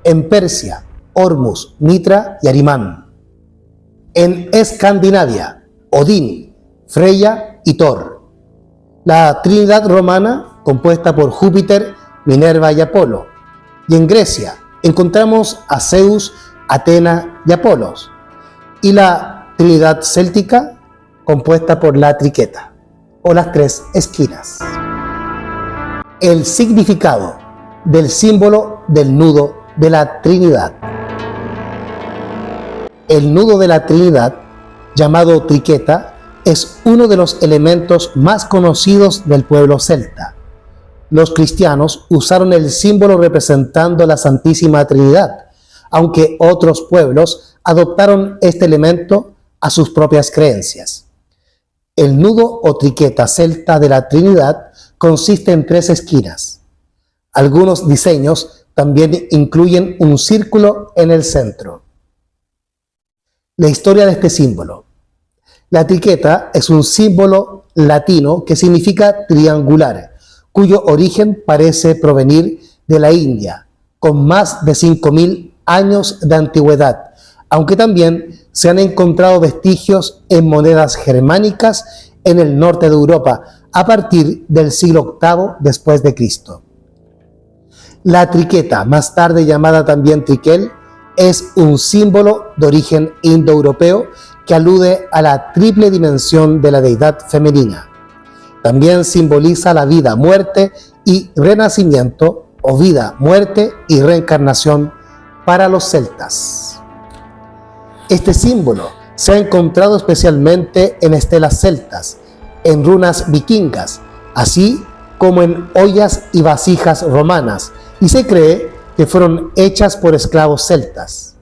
En Persia, Hormuz, Mitra y Arimán. En Escandinavia, Odín, Freya y Thor. La Trinidad romana, compuesta por Júpiter, Minerva y Apolo. Y en Grecia encontramos a Zeus, Atena y Apolos. Y la Trinidad céltica, compuesta por la triqueta, o las 3 esquinas. El significado del símbolo del nudo de la Trinidad. El nudo de la Trinidad, llamado triqueta, es uno de los elementos más conocidos del pueblo celta. Los cristianos usaron el símbolo representando la Santísima Trinidad, aunque otros pueblos adoptaron este elemento a sus propias creencias. El nudo o triqueta celta de la Trinidad consiste en 3 esquinas. Algunos diseños también incluyen un círculo en el centro. La historia de este símbolo. La triqueta es un símbolo latino que significa triangular, cuyo origen parece provenir de la India, con más de 5.000 años de antigüedad, aunque también se han encontrado vestigios en monedas germánicas en el norte de Europa a partir del siglo VIII después de Cristo. La triqueta, más tarde llamada también triquel, es un símbolo de origen indoeuropeo que alude a la triple dimensión de la deidad femenina. También simboliza la vida, muerte y renacimiento, o vida, muerte y reencarnación para los celtas. Este símbolo se ha encontrado especialmente en estelas celtas, en runas vikingas, así como en ollas y vasijas romanas, y se cree que fueron hechas por esclavos celtas.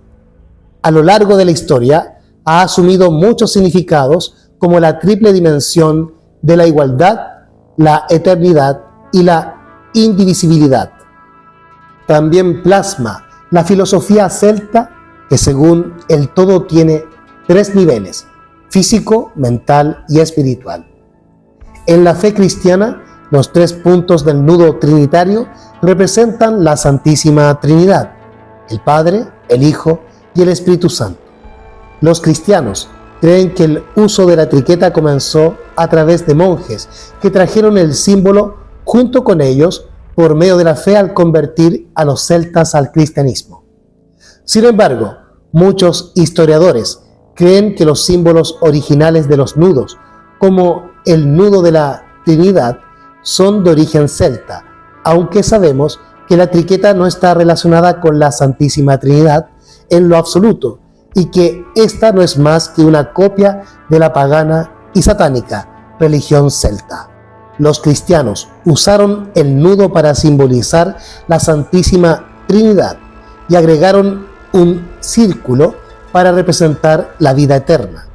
A lo largo de la historia ha asumido muchos significados como la triple dimensión de la igualdad, la eternidad y la indivisibilidad. También plasma la filosofía celta que según el todo tiene 3 niveles: físico, mental y espiritual. En la fe cristiana, los 3 puntos del nudo trinitario representan la Santísima Trinidad, el Padre, el Hijo y el Espíritu Santo. Los cristianos creen que el uso de la triqueta comenzó a través de monjes que trajeron el símbolo junto con ellos por medio de la fe al convertir a los celtas al cristianismo. Sin embargo, muchos historiadores creen que los símbolos originales de los nudos, como el nudo de la Trinidad, son de origen celta, aunque sabemos que la triqueta no está relacionada con la Santísima Trinidad en lo absoluto y que esta no es más que una copia de la pagana y satánica religión celta. Los cristianos usaron el nudo para simbolizar la Santísima Trinidad y agregaron un círculo para representar la vida eterna.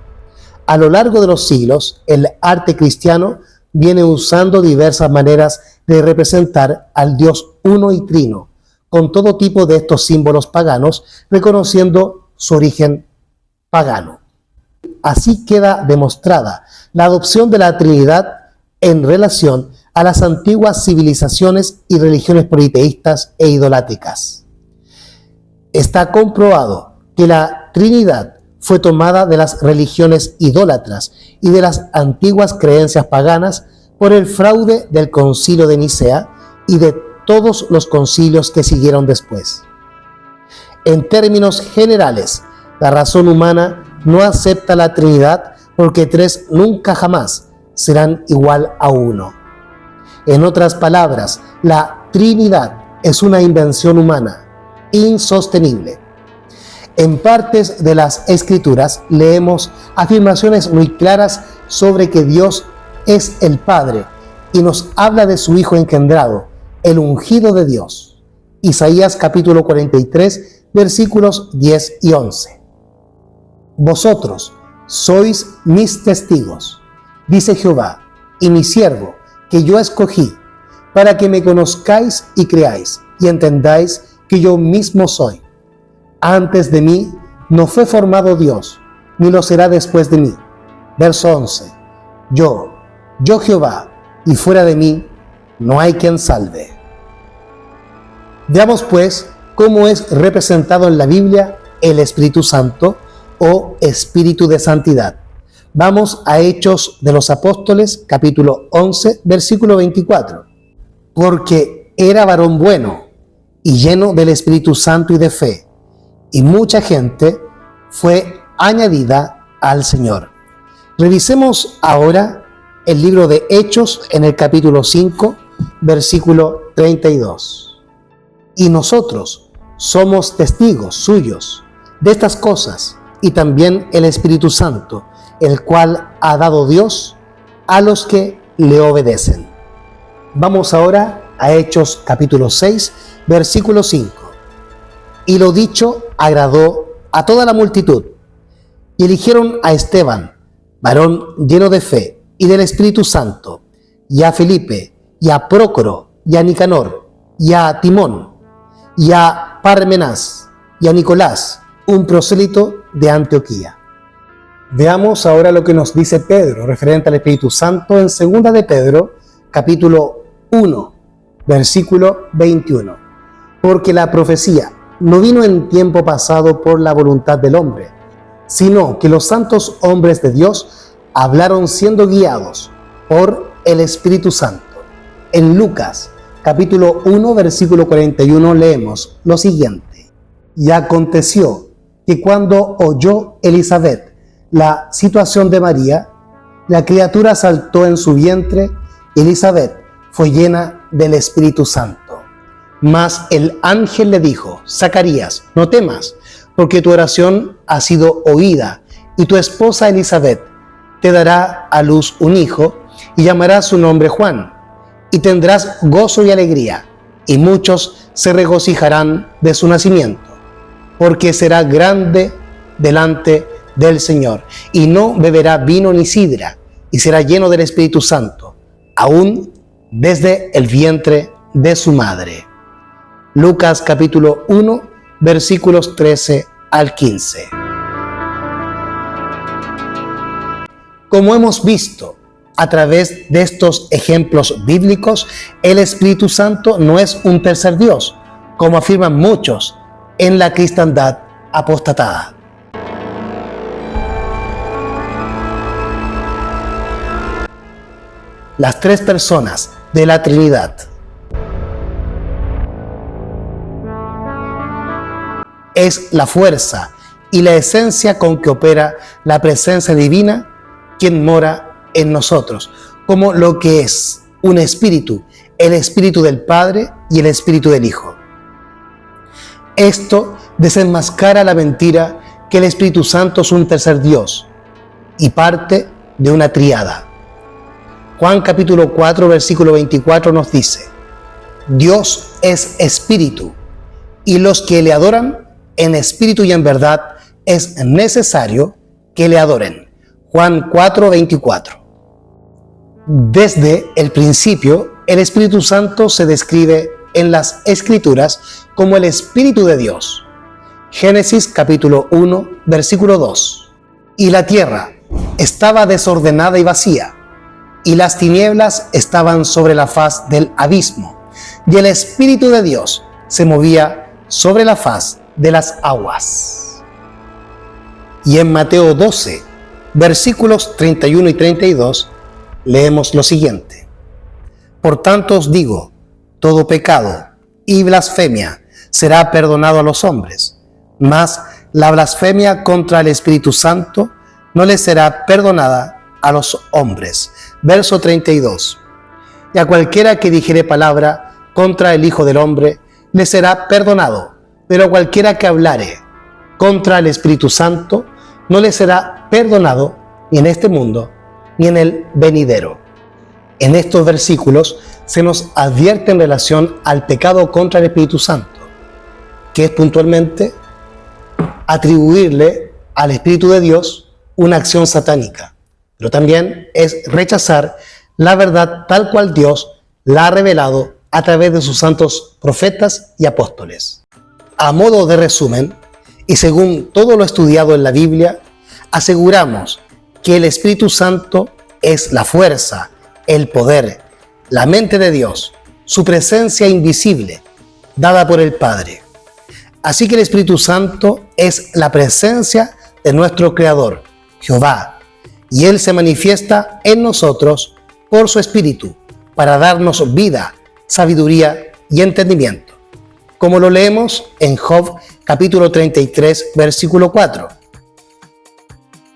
A lo largo de los siglos, el arte cristiano viene usando diversas maneras de representar al Dios uno y trino, con todo tipo de estos símbolos paganos, reconociendo su origen pagano. Así queda demostrada la adopción de la Trinidad en relación a las antiguas civilizaciones y religiones politeístas e idolátricas. Está comprobado que la Trinidad fue tomada de las religiones idólatras y de las antiguas creencias paganas por el fraude del Concilio de Nicea y de todos los concilios que siguieron después. En términos generales, la razón humana no acepta la Trinidad porque 3 nunca jamás serán igual a 1. En otras palabras, la Trinidad es una invención humana, insostenible. En partes de las Escrituras leemos afirmaciones muy claras sobre que Dios es el Padre y nos habla de su Hijo engendrado, el ungido de Dios. Isaías capítulo 43, versículos 10 y 11. Vosotros sois mis testigos, dice Jehová, y mi siervo, que yo escogí, para que me conozcáis y creáis, y entendáis que yo mismo soy. Antes de mí no fue formado Dios, ni lo será después de mí. Verso 11. Yo Jehová, y fuera de mí no hay quien salve. Veamos pues cómo es representado en la Biblia el Espíritu Santo o Espíritu de Santidad. Vamos a Hechos de los Apóstoles, capítulo 11, versículo 24. Porque era varón bueno y lleno del Espíritu Santo y de fe, y mucha gente fue añadida al Señor. Revisemos ahora el libro de Hechos en el capítulo 5, versículo 32. Y nosotros somos testigos suyos de estas cosas, y también el Espíritu Santo, el cual ha dado Dios a los que le obedecen. Vamos ahora a Hechos capítulo 6, versículo 5. Y lo dicho agradó a toda la multitud, y eligieron a Esteban, varón lleno de fe y del Espíritu Santo, y a Felipe, y a Prócoro, y a Nicanor, y a Timón, y a Parmenás, y a Nicolás, un prosélito de Antioquía. Veamos ahora lo que nos dice Pedro referente al Espíritu Santo en 2 de Pedro, capítulo 1, versículo 21. Porque la profecía no vino en tiempo pasado por la voluntad del hombre, sino que los santos hombres de Dios hablaron siendo guiados por el Espíritu Santo. En Lucas, capítulo 1, versículo 41, leemos lo siguiente. Y aconteció que cuando oyó Elizabeth la situación de María, la criatura saltó en su vientre, y Elizabeth fue llena del Espíritu Santo. Mas el ángel le dijo: Zacarías, no temas, porque tu oración ha sido oída, y tu esposa Elizabeth te dará a luz un hijo, y llamarás su nombre Juan, y tendrás gozo y alegría, y muchos se regocijarán de su nacimiento, porque será grande delante del Señor, y no beberá vino ni sidra, y será lleno del Espíritu Santo, aún desde el vientre de su madre. Lucas capítulo 1, versículos 13 al 15. Como hemos visto a través de estos ejemplos bíblicos, el Espíritu Santo no es un tercer Dios, como afirman muchos en la cristiandad apostatada. Las tres personas de la Trinidad. Es la fuerza y la esencia con que opera la presencia divina quien mora en nosotros, como lo que es un espíritu, el Espíritu del Padre y el Espíritu del Hijo. Esto desenmascara la mentira que el Espíritu Santo es un tercer Dios y parte de una tríada. Juan capítulo 4, versículo 24 nos dice: Dios es espíritu, y los que le adoran en espíritu y en verdad es necesario que le adoren. Juan 4, 24. Desde el principio, el Espíritu Santo se describe en las Escrituras como el Espíritu de Dios. Génesis capítulo 1, versículo 2. Y la tierra estaba desordenada y vacía, y las tinieblas estaban sobre la faz del abismo, y el Espíritu de Dios se movía sobre la faz de las aguas. Y en Mateo 12, versículos 31 y 32, leemos lo siguiente: Por tanto os digo, todo pecado y blasfemia será perdonado a los hombres, mas la blasfemia contra el Espíritu Santo no le será perdonada a los hombres. Verso 32. Y a cualquiera que dijere palabra contra el Hijo del Hombre le será perdonado, pero a cualquiera que hablare contra el Espíritu Santo no le será perdonado ni en este mundo ni en el venidero. En estos versículos se nos advierte en relación al pecado contra el Espíritu Santo, que es puntualmente atribuirle al Espíritu de Dios una acción satánica, pero también es rechazar la verdad tal cual Dios la ha revelado a través de sus santos profetas y apóstoles. A modo de resumen, y según todo lo estudiado en la Biblia, aseguramos que el Espíritu Santo es la fuerza, el poder, la mente de Dios, su presencia invisible, dada por el Padre. Así que el Espíritu Santo es la presencia de nuestro Creador, Jehová, y Él se manifiesta en nosotros por su Espíritu, para darnos vida, sabiduría y entendimiento, como lo leemos en Job capítulo 33, versículo 4,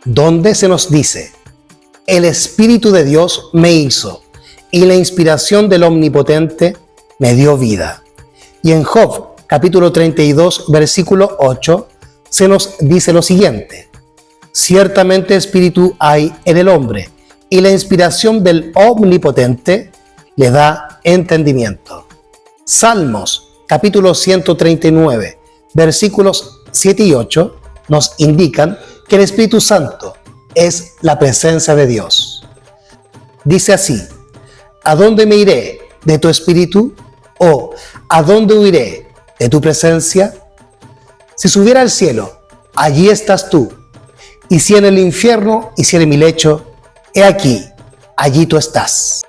donde se nos dice: el Espíritu de Dios me hizo, y la inspiración del Omnipotente me dio vida. Y en Job capítulo 32, versículo 8, se nos dice lo siguiente: ciertamente espíritu hay en el hombre, y la inspiración del Omnipotente le da entendimiento. Salmos capítulo 139, versículos 7 y 8 nos indican que el Espíritu Santo es la presencia de Dios. Dice así: ¿a dónde me iré de tu espíritu? ¿O a dónde huiré de tu presencia? Si subiera al cielo, allí estás tú. Y si en el infierno hiciere mi lecho, he aquí, allí tú estás.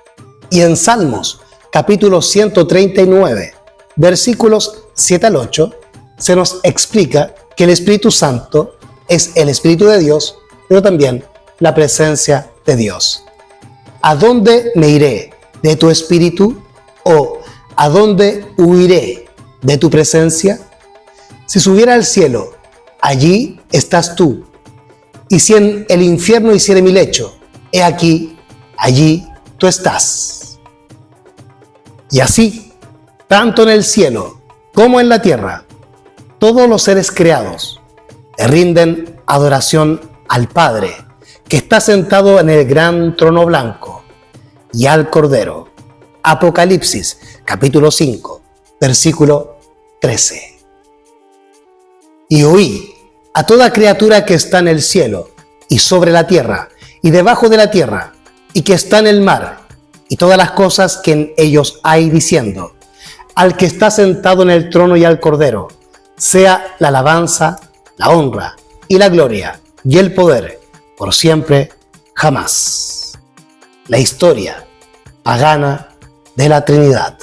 Y en Salmos capítulo 139, versículos 7 al 8, se nos explica que el Espíritu Santo es el Espíritu de Dios, pero también la presencia de Dios. ¿A dónde me iré de tu Espíritu? ¿O a dónde huiré de tu presencia? Si subiera al cielo, allí estás tú. Y si en el infierno hiciere mi lecho, he aquí, allí tú estás. Y así, tanto en el cielo como en la tierra, todos los seres creados le rinden adoración al Padre, que está sentado en el gran trono blanco, y al Cordero. Apocalipsis, capítulo 5, versículo 13. Y oí a toda criatura que está en el cielo, y sobre la tierra, y debajo de la tierra, y que está en el mar, y todas las cosas que en ellos hay, diciendo: al que está sentado en el trono y al Cordero, sea la alabanza, la honra y la gloria y el poder por siempre, jamás. La historia pagana de la Trinidad.